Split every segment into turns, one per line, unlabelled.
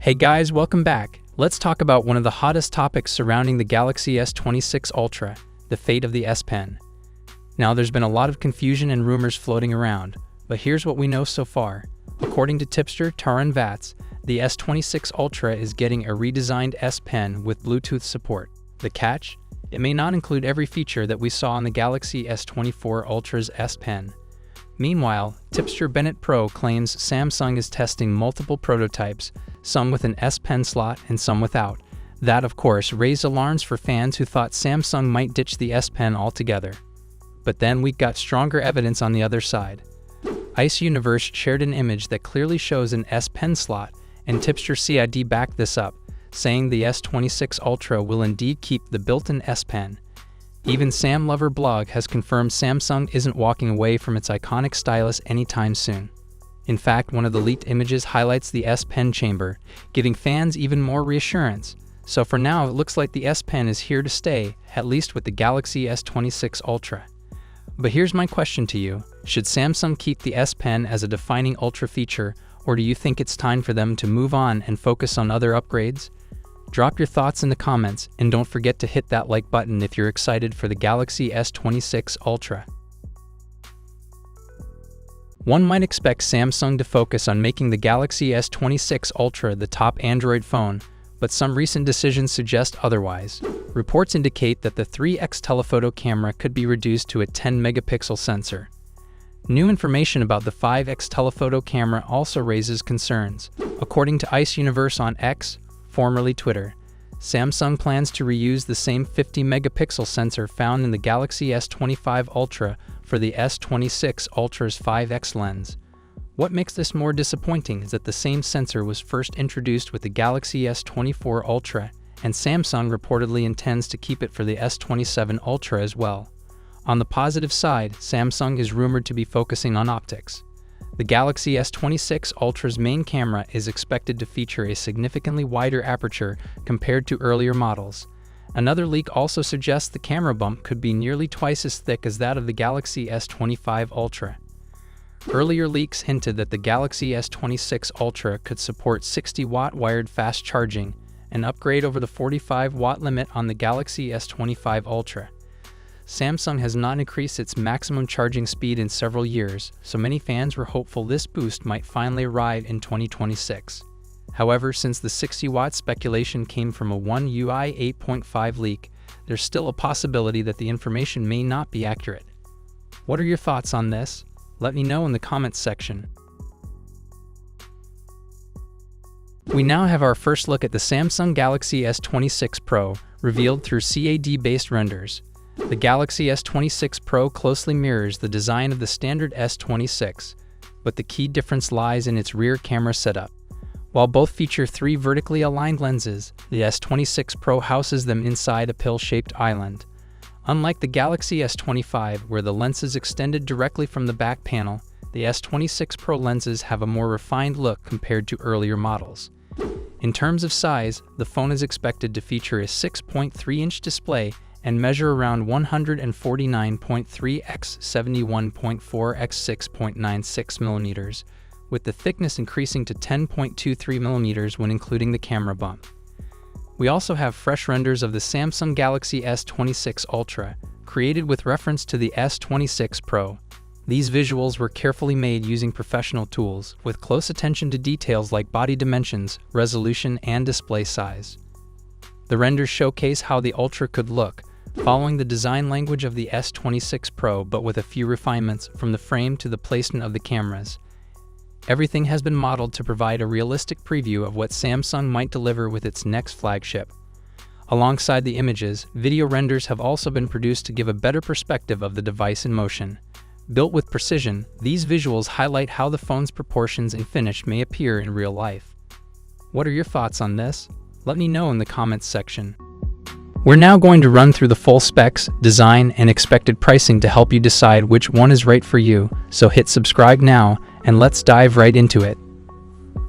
Hey guys, welcome back. Let's talk about one of the hottest topics surrounding the Galaxy S26 Ultra, the fate of the S Pen. Now, there's been a lot of confusion and rumors floating around, but here's what we know so far. According to tipster Taran Vats, the S26 Ultra is getting a redesigned S Pen with Bluetooth support. The catch? It may not include every feature that we saw on the Galaxy S24 Ultra's S Pen. Meanwhile, tipster Bennett Pro claims Samsung is testing multiple prototypes, some with an S Pen slot and some without. That, of course, raised alarms for fans who thought Samsung might ditch the S Pen altogether. But then we got stronger evidence on the other side. Ice Universe shared an image that clearly shows an S Pen slot, and tipster CID backed this up, saying the S26 Ultra will indeed keep the built-in S Pen. Even Sam Lover blog has confirmed Samsung isn't walking away from its iconic stylus anytime soon. In fact, one of the leaked images highlights the S Pen chamber, giving fans even more reassurance. So for now, it looks like the S Pen is here to stay, at least with the Galaxy S26 Ultra. But here's my question to you. Should Samsung keep the S Pen as a defining Ultra feature, or do you think it's time for them to move on and focus on other upgrades? Drop your thoughts in the comments, and don't forget to hit that like button if you're excited for the Galaxy S26 Ultra. One might expect Samsung to focus on making the Galaxy S26 Ultra the top Android phone, but some recent decisions suggest otherwise. Reports indicate that the 3x telephoto camera could be reduced to a 10-megapixel sensor. New information about the 5x telephoto camera also raises concerns. According to Ice Universe on X, formerly Twitter, Samsung plans to reuse the same 50-megapixel sensor found in the Galaxy S25 Ultra for the S26 Ultra's 5x lens. What makes this more disappointing is that the same sensor was first introduced with the Galaxy S24 Ultra, and Samsung reportedly intends to keep it for the S27 Ultra as well. On the positive side, Samsung is rumored to be focusing on optics. The Galaxy S26 Ultra's main camera is expected to feature a significantly wider aperture compared to earlier models. Another leak also suggests the camera bump could be nearly twice as thick as that of the Galaxy S25 Ultra. Earlier leaks hinted that the Galaxy S26 Ultra could support 60-watt wired fast charging, an upgrade over the 45-watt limit on the Galaxy S25 Ultra. Samsung has not increased its maximum charging speed in several years, so many fans were hopeful this boost might finally arrive in 2026. However, since the 60-watt speculation came from a One UI 8.5 leak, there's still a possibility that the information may not be accurate. What are your thoughts on this? Let me know in the comments section. We now have our first look at the Samsung Galaxy S26 Pro, revealed through CAD-based renders. The Galaxy S26 Pro closely mirrors the design of the standard S26, but the key difference lies in its rear camera setup. While both feature 3 vertically aligned lenses, the S26 Pro houses them inside a pill-shaped island. Unlike the Galaxy S25, where the lenses extended directly from the back panel, the S26 Pro lenses have a more refined look compared to earlier models. In terms of size, the phone is expected to feature a 6.3-inch display and measure around 149.3 x 71.4 x 6.96 mm, with the thickness increasing to 10.23 mm when including the camera bump. We also have fresh renders of the Samsung Galaxy S26 Ultra, created with reference to the S26 Pro. These visuals were carefully made using professional tools, with close attention to details like body dimensions, resolution, and display size. The renders showcase how the Ultra could look, following the design language of the S26 Pro but with a few refinements from the frame to the placement of the cameras. Everything has been modeled to provide a realistic preview of what Samsung might deliver with its next flagship. Alongside the images, video renders have also been produced to give a better perspective of the device in motion. Built with precision, these visuals highlight how the phone's proportions and finish may appear in real life. What are your thoughts on this? Let me know in the comments section. We're now going to run through the full specs, design, and expected pricing to help you decide which one is right for you, so hit subscribe now, and let's dive right into it.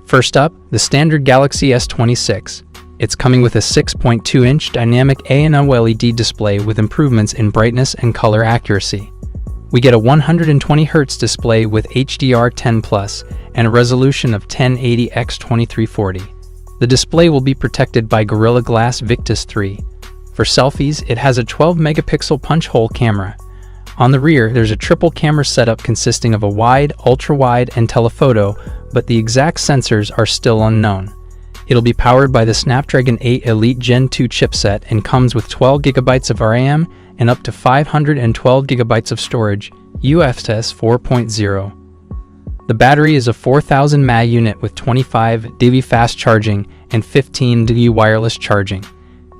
First up, the standard Galaxy S26. It's coming with a 6.2-inch dynamic A&OLED display with improvements in brightness and color accuracy. We get a 120Hz display with HDR10+, and a resolution of 1080x2340. The display will be protected by Gorilla Glass Victus 3. For selfies, it has a 12-megapixel punch-hole camera. On the rear, there's a triple camera setup consisting of a wide, ultra-wide, and telephoto, but the exact sensors are still unknown. It'll be powered by the Snapdragon 8 Elite Gen 2 chipset and comes with 12 GB of RAM and up to 512 GB of storage, UFS 4.0. The battery is a 4000 mAh unit with 25 dB fast charging and 15 dB wireless charging.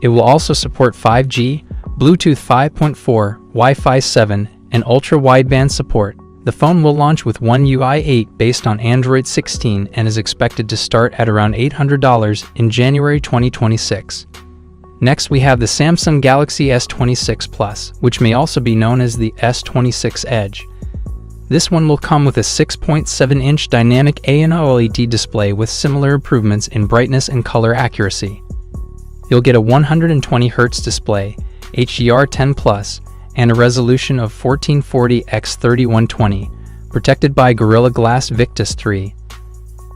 It will also support 5G, Bluetooth 5.4, Wi-Fi 7, and ultra-wideband support. The phone will launch with One UI 8 based on Android 16 and is expected to start at around $800 in January 2026. Next, we have the Samsung Galaxy S26 Plus, which may also be known as the S26 Edge. This one will come with a 6.7-inch dynamic AMOLED display with similar improvements in brightness and color accuracy. You'll get a 120Hz display, HDR10+, and a resolution of 1440x3120, protected by Gorilla Glass Victus 3.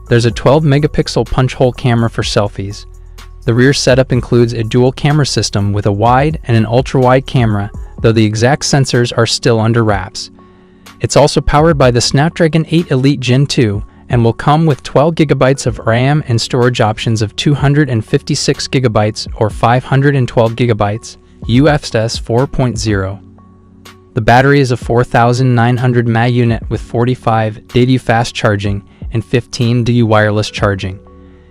There's a 12-megapixel punch-hole camera for selfies. The rear setup includes a dual camera system with a wide and an ultra-wide camera, though the exact sensors are still under wraps. It's also powered by the Snapdragon 8 Elite Gen 2 and will come with 12 GB of RAM and storage options of 256 GB or 512 GB, UFS 4.0. The battery is a 4900 mAh unit with 45 dB fast charging and 15 dB wireless charging.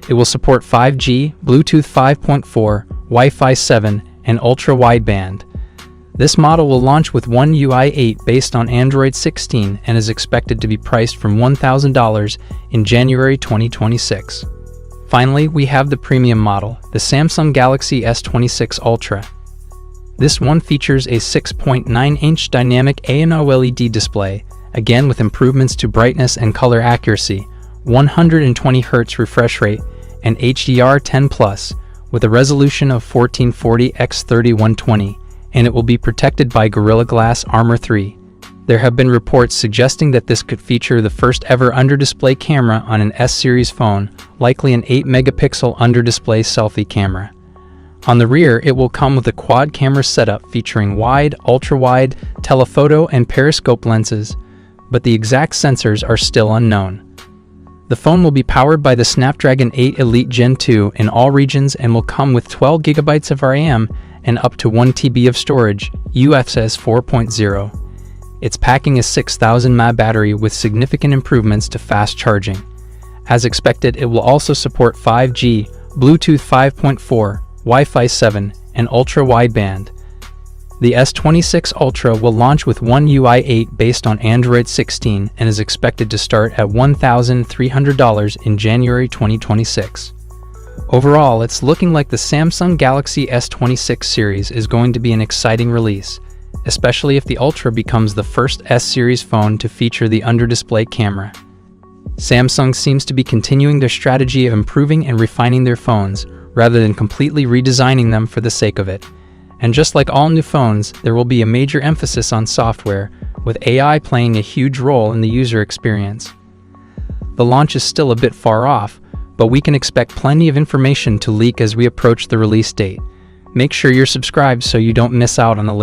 It will support 5G, Bluetooth 5.4, Wi-Fi 7, and ultra-wideband. This model will launch with One UI 8 based on Android 16 and is expected to be priced from $1,000 in January 2026. Finally, we have the premium model, the Samsung Galaxy S26 Ultra. This one features a 6.9-inch dynamic AMOLED display, again with improvements to brightness and color accuracy, 120Hz refresh rate, and HDR10+, with a resolution of 1440x3120, and it will be protected by Gorilla Glass Armor 3. There have been reports suggesting that this could feature the first ever under-display camera on an S-series phone, likely an 8-megapixel under-display selfie camera. On the rear, it will come with a quad camera setup featuring wide, ultra-wide, telephoto, and periscope lenses, but the exact sensors are still unknown. The phone will be powered by the Snapdragon 8 Elite Gen 2 in all regions and will come with 12 GB of RAM and up to 1 TB of storage, UFS 4.0. It's packing a 6000 mAh battery with significant improvements to fast charging. As expected, it will also support 5G, Bluetooth 5.4, Wi-Fi 7, and ultra-wideband. The S26 Ultra will launch with One UI 8 based on Android 16 and is expected to start at $1,300 in January 2026. Overall, it's looking like the Samsung Galaxy S26 series is going to be an exciting release, especially if the Ultra becomes the first S-series phone to feature the under-display camera. Samsung seems to be continuing their strategy of improving and refining their phones, rather than completely redesigning them for the sake of it. And just like all new phones, there will be a major emphasis on software, with AI playing a huge role in the user experience. The launch is still a bit far off, but we can expect plenty of information to leak as we approach the release date. Make sure you're subscribed so you don't miss out on the latest